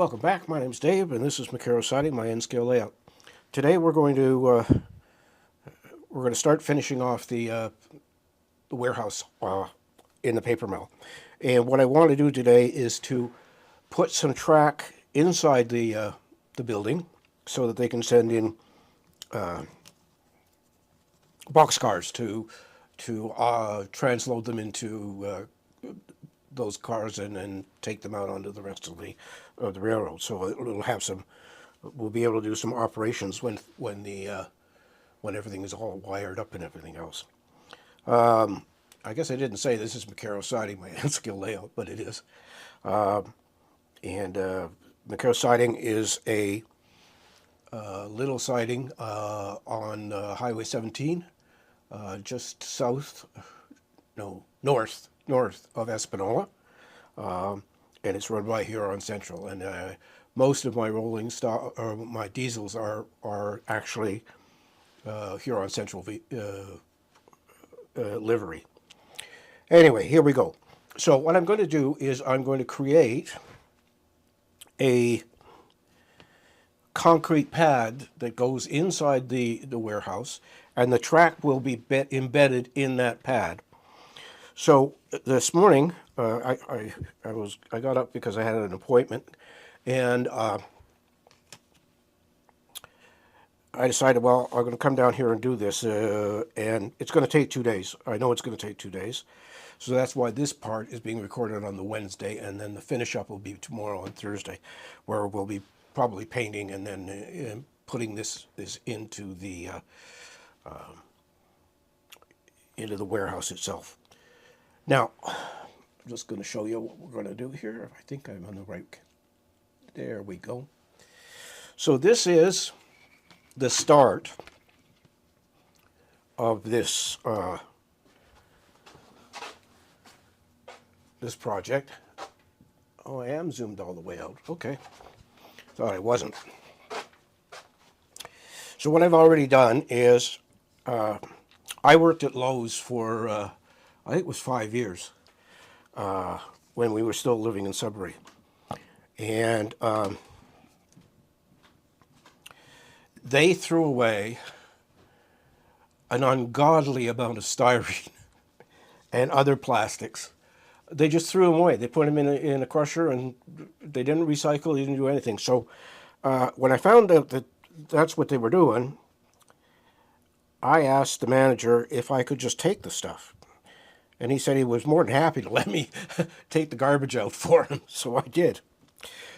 Welcome back. My name's Dave, and this is Macaro Siding, my N-scale layout. Today we're going to start finishing off the warehouse in the paper mill. And what I want to do today is to put some track inside the building so that they can send in boxcars to transload them into those cars and then take them out onto the rest of the railroad. So it'll have some. We'll be able to do some operations when everything is all wired up and everything else. I guess I didn't say this is Macaro Siding, my N-scale layout, but it is. Macaro Siding is a little siding on Highway 17, just north of Espanola, and it's run by Huron Central. And most of my rolling stock, or my diesels, are actually Huron Central livery. Anyway, here we go. So what I'm going to do is I'm going to create a concrete pad that goes inside the warehouse, and the track will be embedded in that pad. So this morning, I got up because I had an appointment, and I decided, well, I'm going to come down here and do this, and it's going to take 2 days. I know it's going to take 2 days, so that's why this part is being recorded on the Wednesday, and then the finish up will be tomorrow on Thursday, where we'll be probably painting and then putting this into the warehouse itself. Now, I'm just going to show you what we're going to do here. I think I'm on the right. There we go. So this is the start of this this project. Oh, I am zoomed all the way out. Okay. Thought I wasn't. So what I've already done is I worked at Lowe's for I think it was 5 years when we were still living in Sudbury. And they threw away an ungodly amount of styrene and other plastics. They just threw them away. They put them in a crusher, and they didn't recycle, they didn't do anything. So when I found out that that's what they were doing, I asked the manager if I could just take the stuff. And he said he was more than happy to let me take the garbage out for him. So I did.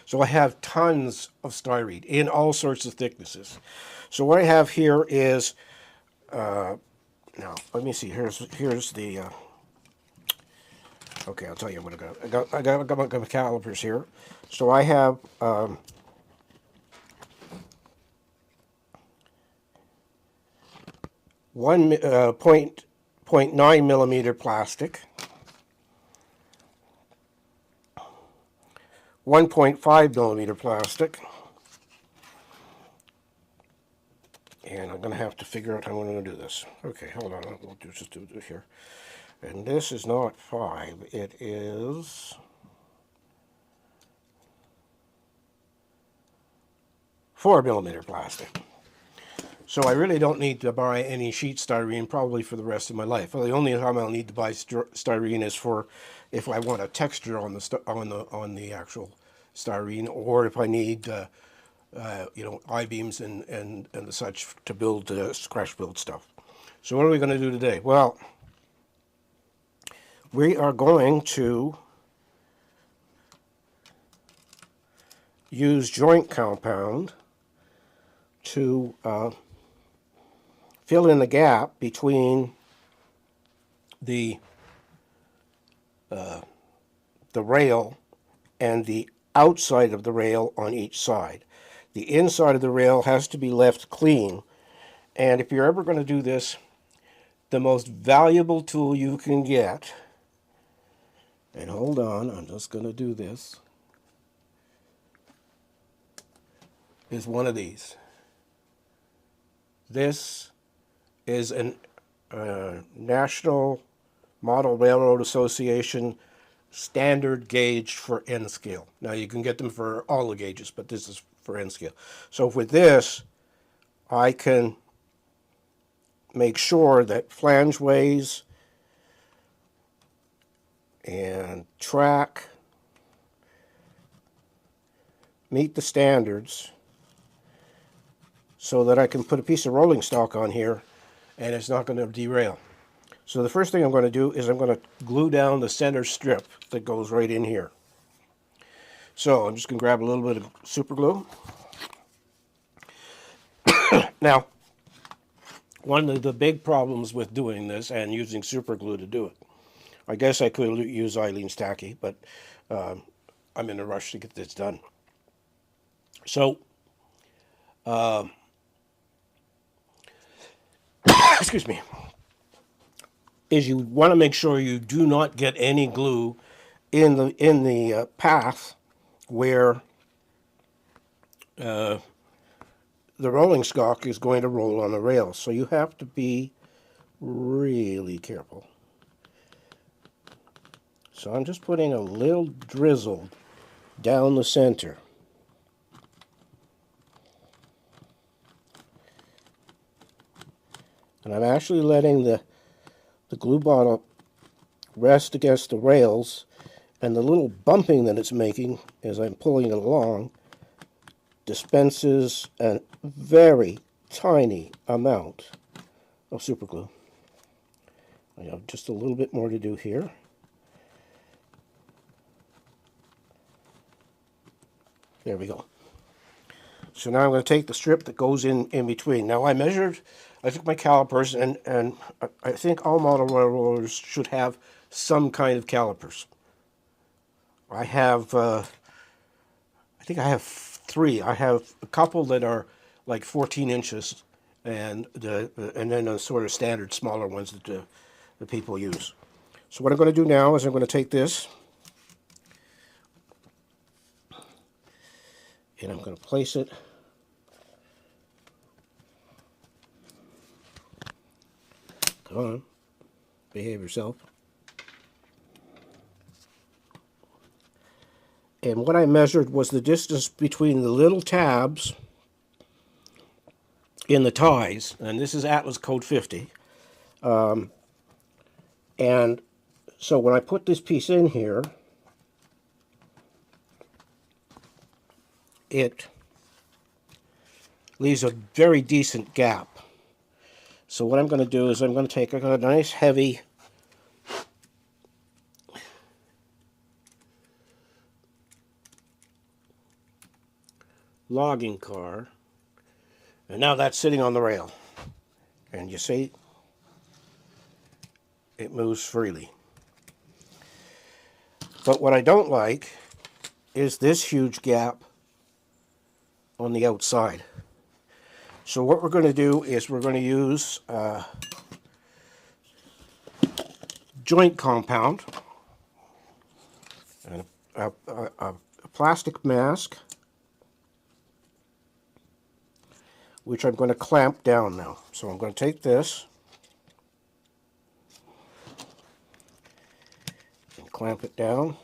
So I have tons of styrene in all sorts of thicknesses. So what I have here is, now let me see, here's the, okay, I'll tell you what I got. I got my calipers here. So I have 0.9 millimeter plastic, 1.5 millimeter plastic, and I'm going to have to figure out how I'm going to do this. Okay, hold on, we'll just do this here. And this is not 5, it is 4 millimeter plastic. So I really don't need to buy any sheet styrene probably for the rest of my life. Well, the only time I'll need to buy styrene is for if I want a texture on the actual styrene, or if I need I-beams and the such to build scratch build stuff. So what are we going to do today? Well, we are going to use joint compound to fill in the gap between the rail and the outside of the rail on each side. The inside of the rail has to be left clean, and if you're ever going to do this, the most valuable tool you can get, and hold on, I'm just going to do this, is one of these. This is a National Model Railroad Association standard gauge for N scale. Now you can get them for all the gauges, but this is for N scale. So with this, I can make sure that flangeways and track meet the standards so that I can put a piece of rolling stock on here and it's not going to derail. So the first thing I'm going to do is I'm going to glue down the center strip that goes right in here. So I'm just going to grab a little bit of super glue. Now, one of the big problems with doing this and using super glue to do it, I guess I could use Eileen's tacky, but I'm in a rush to get this done. So, excuse me, is you want to make sure you do not get any glue in the path where the rolling stock is going to roll on the rails. So you have to be really careful. So I'm just putting a little drizzle down the center. And I'm actually letting the glue bottle rest against the rails, and the little bumping that it's making as I'm pulling it along dispenses a very tiny amount of super glue. I have just a little bit more to do here. There we go. So now I'm going to take the strip that goes in between. Now I took my calipers, and I think all model railroaders should have some kind of calipers. I have, I think I have 3. I have a couple that are like 14 inches, and then a sort of standard smaller ones that the people use. So what I'm going to do now is I'm going to take this, and I'm going to place it come on, behave yourself. And what I measured was the distance between the little tabs in the ties, and this is Atlas Code 50. And so when I put this piece in here, it leaves a very decent gap. So what I'm going to do is I'm going to take a nice heavy logging car, and now that's sitting on the rail, and you see it moves freely. But what I don't like is this huge gap on the outside. So what we're going to do is we're going to use joint compound and a plastic mask, which I'm going to clamp down now. So I'm going to take this and clamp it down.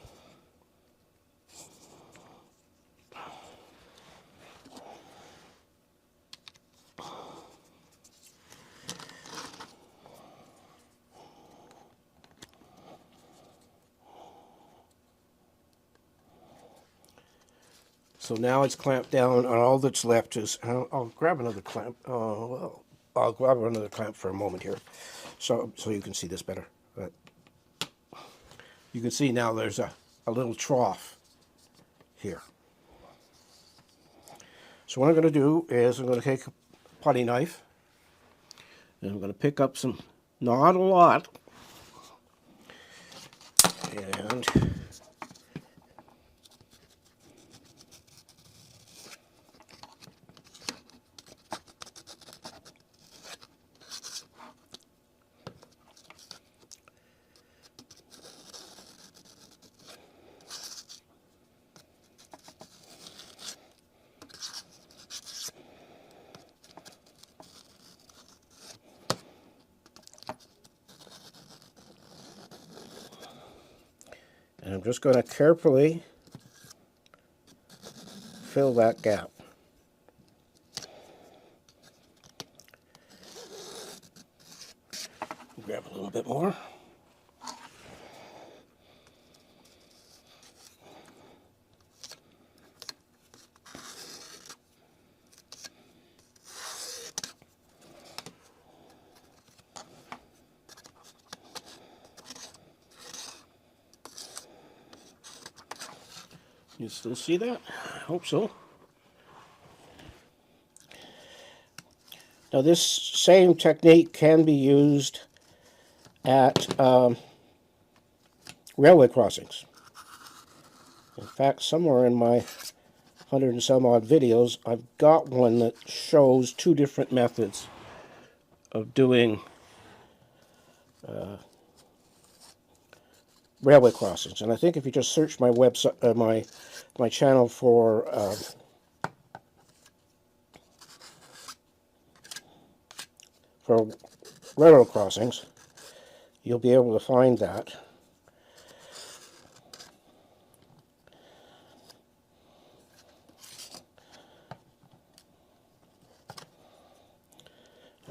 So now it's clamped down, and all that's left is, I'll grab another clamp. Well, I'll grab another clamp for a moment here, so you can see this better. But you can see now there's a little trough here. So what I'm going to do is I'm going to take a putty knife, and I'm going to pick up some, not a lot, and And I'm just going to carefully fill that gap. Grab a little bit more. You still see that? I hope so. Now this same technique can be used at railway crossings. In fact, somewhere in my 100 and some odd videos, I've got one that shows two different methods of doing railway crossings. And I think if you just search my website, my channel for railroad crossings, you'll be able to find that.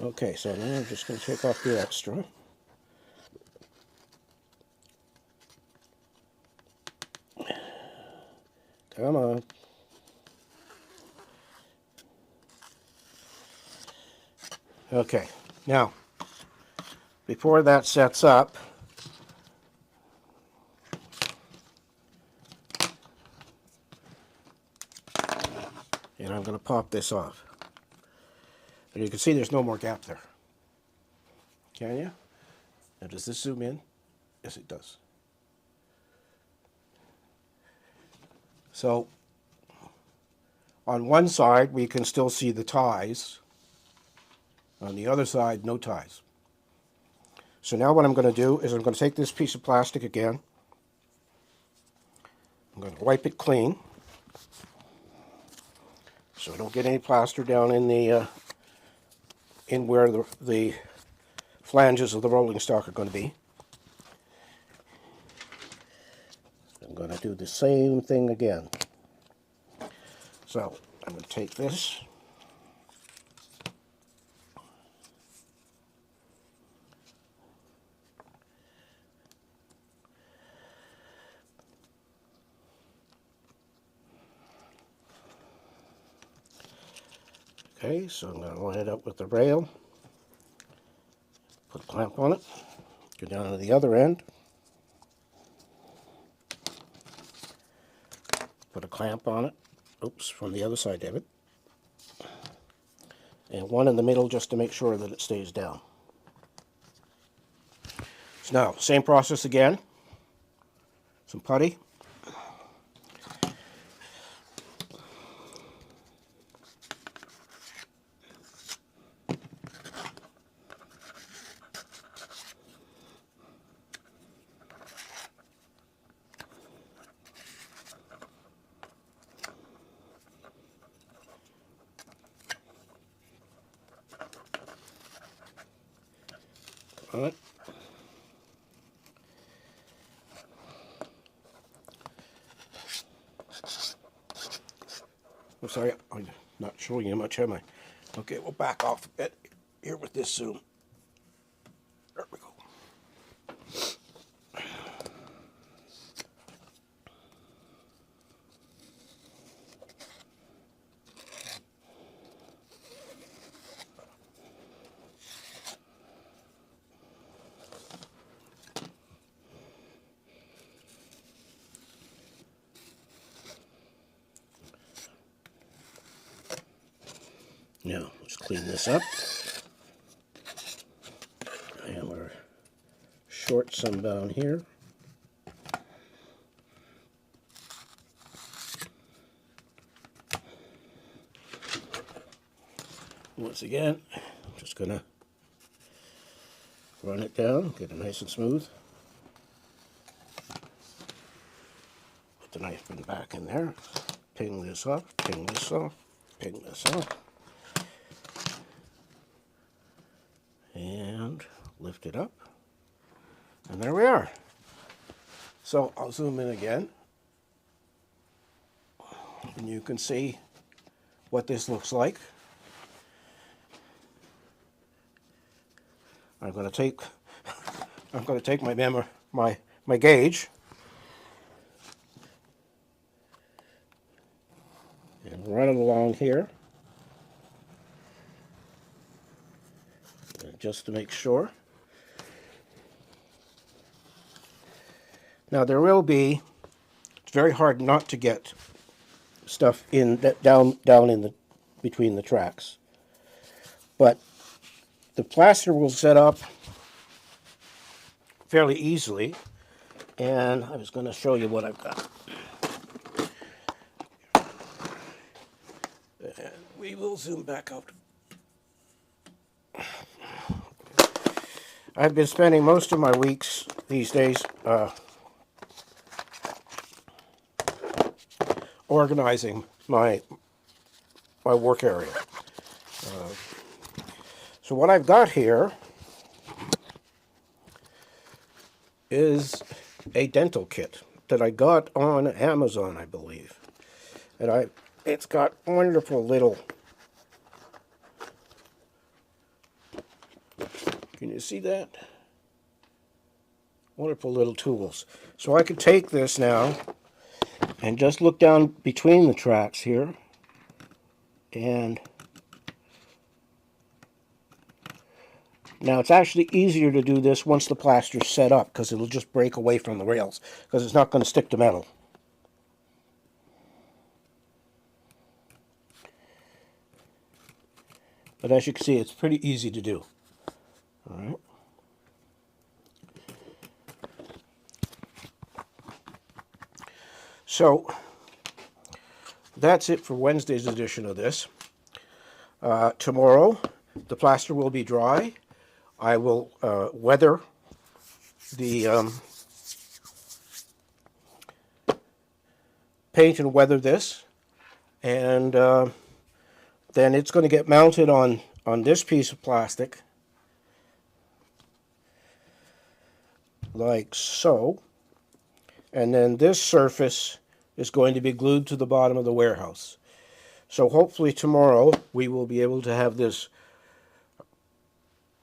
Okay, so now I'm just going to take off the extra. Come on. Okay, now, before that sets up, and I'm going to pop this off. And you can see there's no more gap there. Can you? Now, does this zoom in? Yes, it does. So, on one side, we can still see the ties. On the other side, no ties. So now what I'm going to do is I'm going to take this piece of plastic again. I'm going to wipe it clean, so I don't get any plaster down in the in where the flanges of the rolling stock are going to be. I'm going to do the same thing again. So I'm going to take this. Okay, so I'm going to line it up with the rail, put a clamp on it, go down to the other end, put a clamp on it, oops, from the other side of it, and one in the middle just to make sure that it stays down. So now, same process again, some putty. On it. I'm sorry, I'm not showing you much, am I? Okay, we'll back off a bit here with this zoom. There we go. Now, let's clean this up. And we're short some down here. Once again, I'm just going to run it down, get it nice and smooth. Put the knife in back in there. Ping this off, ping this off, ping this off. And lift it up. And there we are. So I'll zoom in again, and you can see what this looks like. I'm going to take my gauge and run it along here, just to make sure. Now there will be, it's very hard not to get stuff in that down in the between the tracks, but the plaster will set up fairly easily, and I was going to show you what I've got. And we will zoom back out. I've been spending most of my weeks these days organizing my work area. So what I've got here is a dental kit that I got on Amazon, I believe. And it's got wonderful little, can you see that? Wonderful little tools. So I could take this now and just look down between the tracks here, and now it's actually easier to do this once the plaster's set up, because it'll just break away from the rails, because it's not going to stick to metal. But as you can see, it's pretty easy to do. All right. So that's it for Wednesday's edition of this. Tomorrow, the plaster will be dry. I will weather the paint and weather this, and then it's going to get mounted on this piece of plastic, like so, and then this surface is going to be glued to the bottom of the warehouse. So hopefully tomorrow we will be able to have this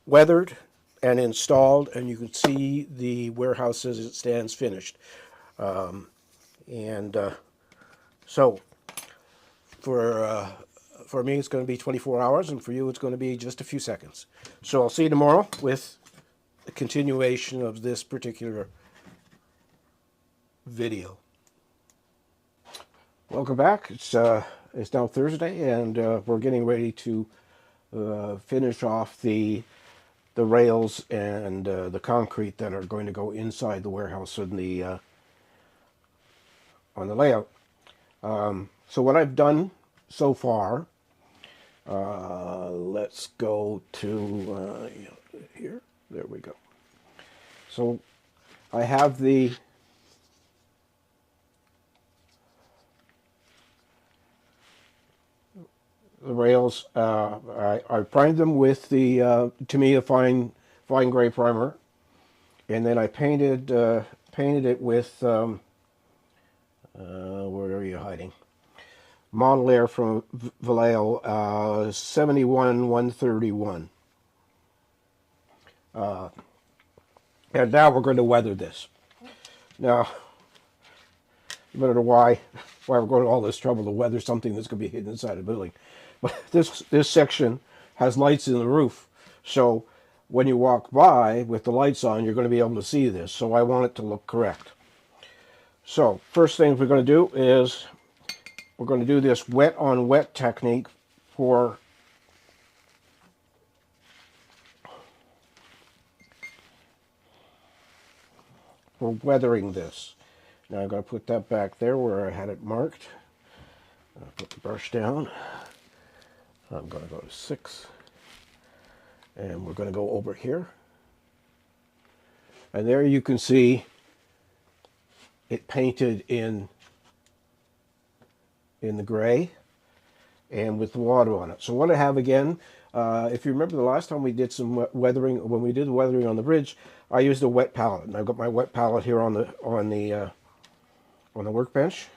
weathered and installed, and you can see the warehouse as it stands finished. So for me it's going to be 24 hours, and for you it's going to be just a few seconds. So I'll see you tomorrow with a continuation of this particular video. Welcome back. It's now Thursday, and we're getting ready to finish off the rails and the concrete that are going to go inside the warehouse on the layout. So what I've done so far, let's go to here. There we go. So I have the rails. I primed them with the Tamiya fine gray primer, and then I painted it with where are you hiding? Model Air from Vallejo 71-131. And now we're going to weather this. Now, you better know why we're going to all this trouble to weather something that's going to be hidden inside a building. But this section has lights in the roof, so when you walk by with the lights on, you're going to be able to see this. So I want it to look correct. So first thing we're going to do is we're going to do this wet on wet technique for weathering this. Now I'm going to put that back there where I had it marked. I'll put the brush down. I'm going to go to 6, and we're going to go over here. And there you can see it painted in the gray and with the water on it. So what I have again, if you remember the last time we did some weathering, when we did the weathering on the bridge, I used a wet palette, and I've got my wet palette here on the workbench,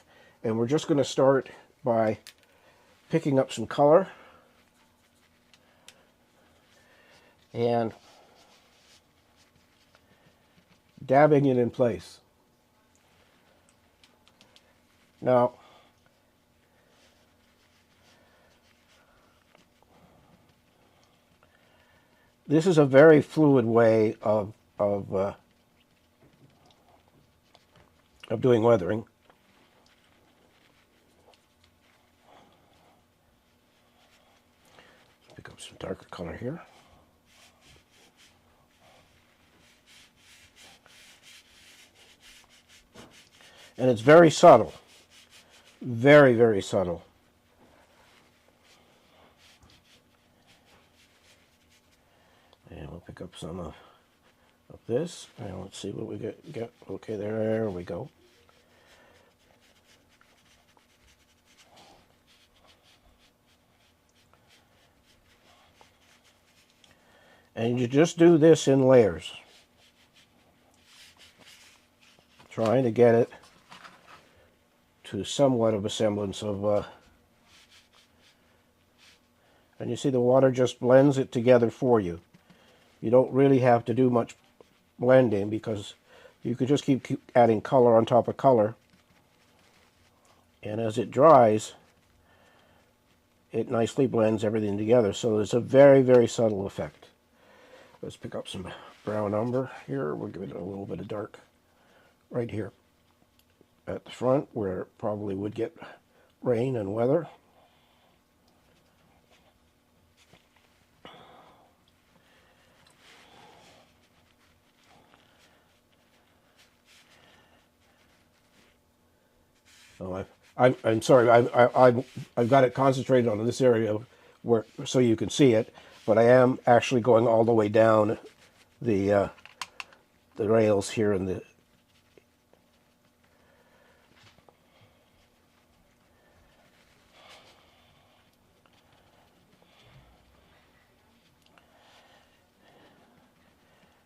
and we're just going to start by picking up some color and dabbing it in place. Now, this is a very fluid way of doing weathering. Let's pick up some darker color here. And it's very subtle. Very, very subtle. And we'll pick up some of this. And let's see what we get. Okay, there we go. And you just do this in layers, trying to get it to somewhat of a semblance of, and you see the water just blends it together for you. You don't really have to do much blending because you could just keep adding color on top of color, and as it dries, it nicely blends everything together. So it's a very, very subtle effect. Let's pick up some brown umber here. We'll give it a little bit of dark right here at the front where it probably would get rain and weather. Oh, I'm sorry. I've got it concentrated on this area where so you can see it, but I am actually going all the way down the rails here in the.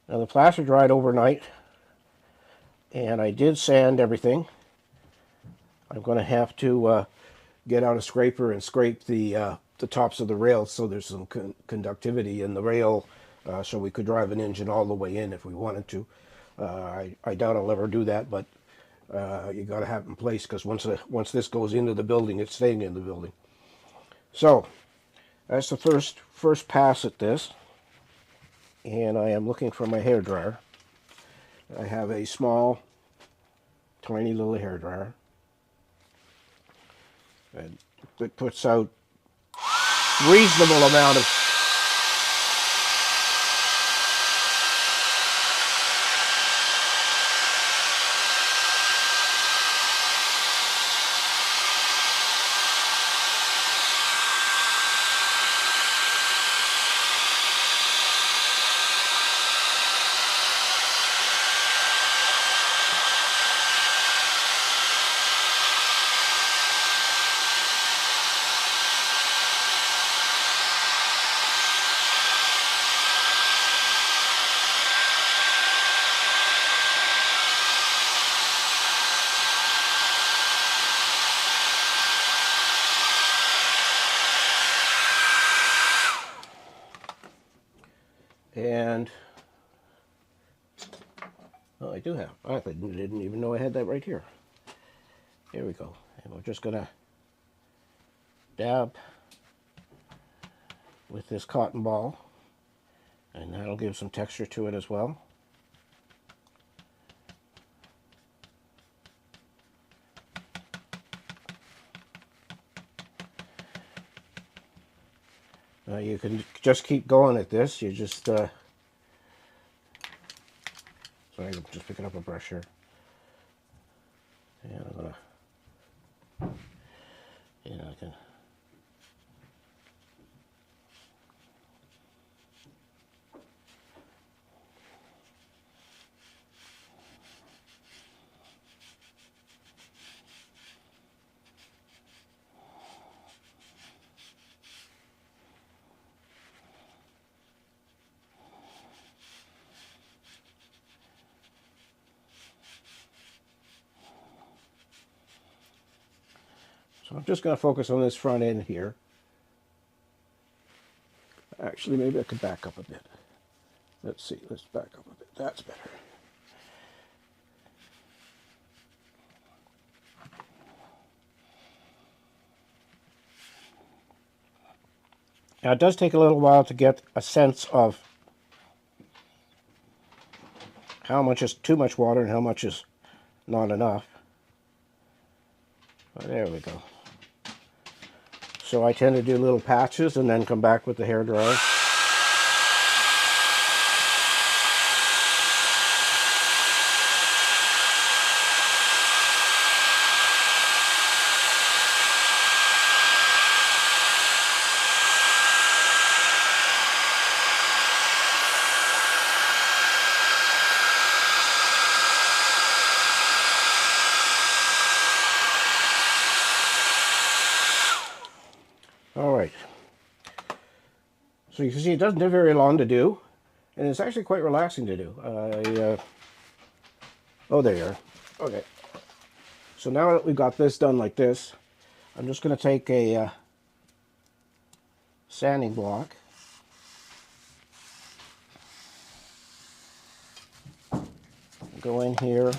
Now the plaster dried overnight, and I did sand everything. I'm going to have to get out a scraper and scrape the tops of the rails so there's some conductivity in the rail, so we could drive an engine all the way in if we wanted to. I doubt I'll ever do that, but you got to have it in place because once this goes into the building, it's staying in the building. So that's the first pass at this, and I am looking for my hairdryer. I have a small, tiny little hairdryer. And it puts out reasonable amount of and oh, I do have. I didn't even know I had that right here. Here we go. And we're just gonna dab with this cotton ball, and that'll give some texture to it as well. You can just keep going at this. You just sorry, I'm just picking up a brush here. And I'm gonna, I can. So I'm just going to focus on this front end here. Actually, maybe I could back up a bit. Let's see, let's back up a bit. That's better. Now, it does take a little while to get a sense of how much is too much water and how much is not enough. But there we go. So I tend to do little patches and then come back with the hairdryer. All right. So you can see it doesn't take very long to do, and it's actually quite relaxing to do. Oh, there you are. Okay. So now that we've got this done like this, I'm just going to take a sanding block. Go in here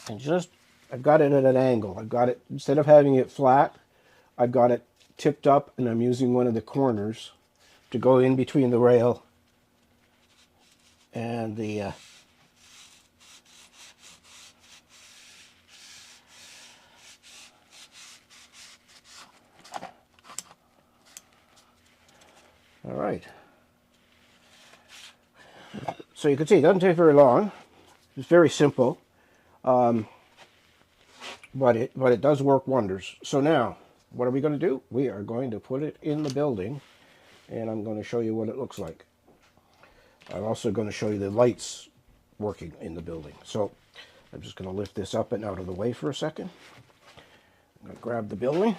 and just, I've got it at an angle. I've got it, instead of having it flat, I've got it tipped up, and I'm using one of the corners to go in between the rail and the all right. So you can see it doesn't take very long. It's very simple, but it does work wonders. So now, what are we going to do? We are going to put it in the building, and I'm going to show you what it looks like. I'm also going to show you the lights working in the building. So I'm just going to lift this up and out of the way for a second. I'm going to grab the building.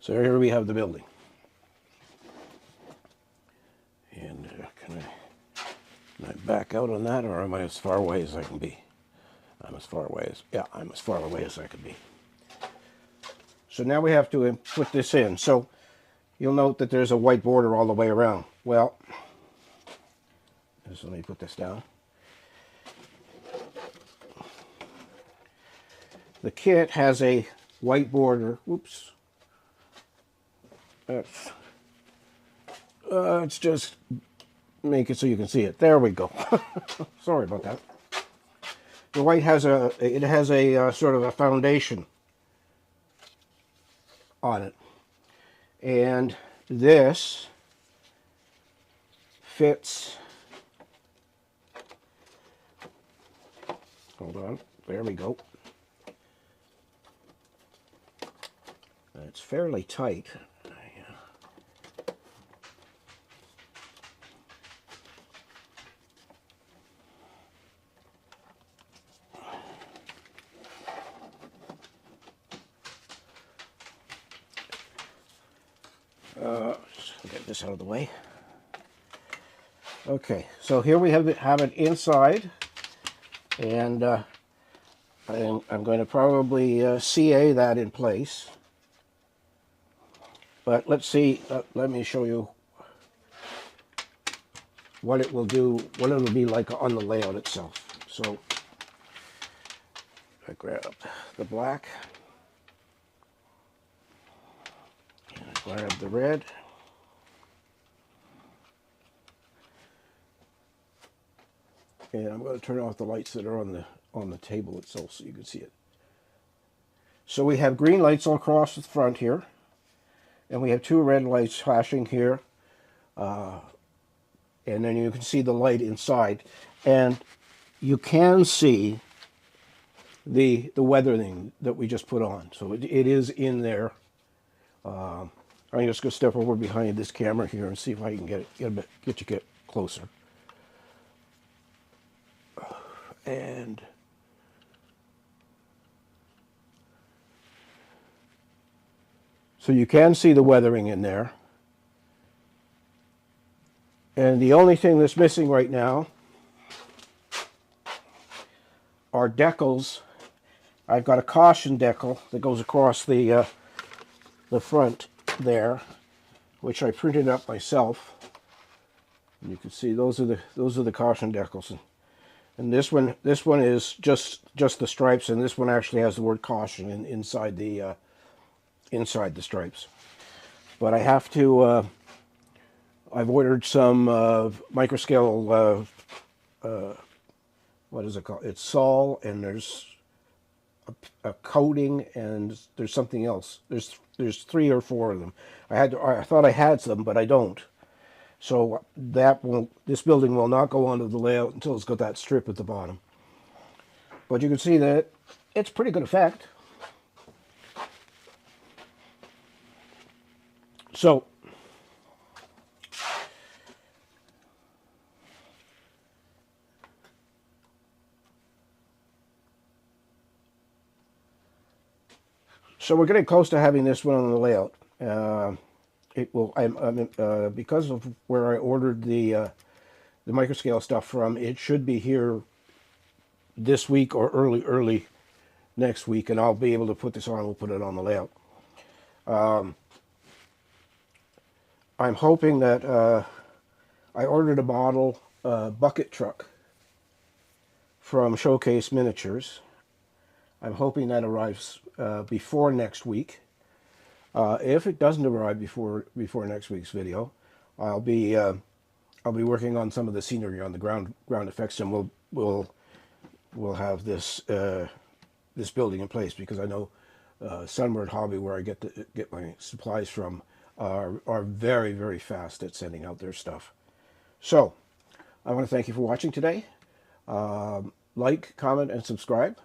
So here we have the building. And can I back out on that, or am I as far away as I can be? I'm as far away as, yeah, I'm as far away as I can be. So now we have to put this in. So you'll note that there's a white border all the way around. Well, just let me put this down. The kit has a white border. Whoops. Let's just make it so you can see it. There we go. Sorry about that. The white has a sort of a foundation on it, and this fits. Hold on. There we go. It's fairly tight. Get this out of the way. Okay, so here we have it inside, and I'm going to probably CA that in place. But let's see. Let me show you what it will do, what it will be like on the layout itself. So I grab the black. Grab the red. And I'm going to turn off the lights that are on the table itself so you can see it. So we have green lights all across the front here, and we have two red lights flashing here, and then you can see the light inside, and you can see the weathering that we just put on. So it is in there. I'm just going to step over behind this camera here and see if I can get closer. And So you can see the weathering in there. And the only thing that's missing right now are decals. I've got a caution decal that goes across the front there, which I printed up myself. And you can see those are the caution decals. And this one is just the stripes, and this one actually has the word caution inside the stripes. But I have to. I've ordered some microscale. What is it called? It's Sol, and there's a coating, and there's something else. There's 3 or 4 of them. I thought I had some, but I don't. So this building will not go onto the layout until it's got that strip at the bottom. But you can see that it's pretty good effect. So we're getting close to having this one on the layout. It will. Because of where I ordered the microscale stuff from. It should be here this week or early next week, and I'll be able to put this on. We'll put it on the layout. I'm hoping that I ordered a model bucket truck from Showcase Miniatures. I'm hoping that arrives before next week. If it doesn't arrive before next week's video, I'll be working on some of the scenery on the ground effects, and we'll have this building in place, because I know Sunward Hobby, where I get my supplies from, are very, very fast at sending out their stuff. So I want to thank you for watching today. Like, comment, and subscribe.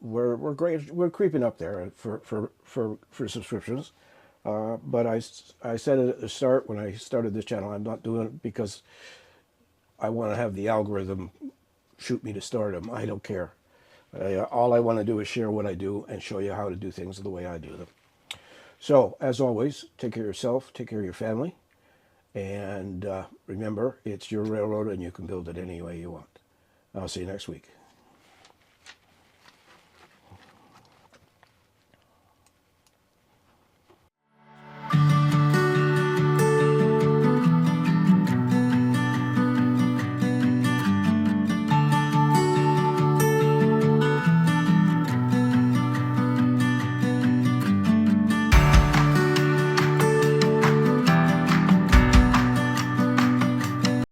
We're great. We're creeping up there for subscriptions. But I said at the start, when I started this channel, I'm not doing it because I want to have the algorithm shoot me to stardom. I don't care. All I want to do is share what I do and show you how to do things the way I do them. So, as always, take care of yourself, take care of your family, and remember, it's your railroad and you can build it any way you want. I'll see you next week.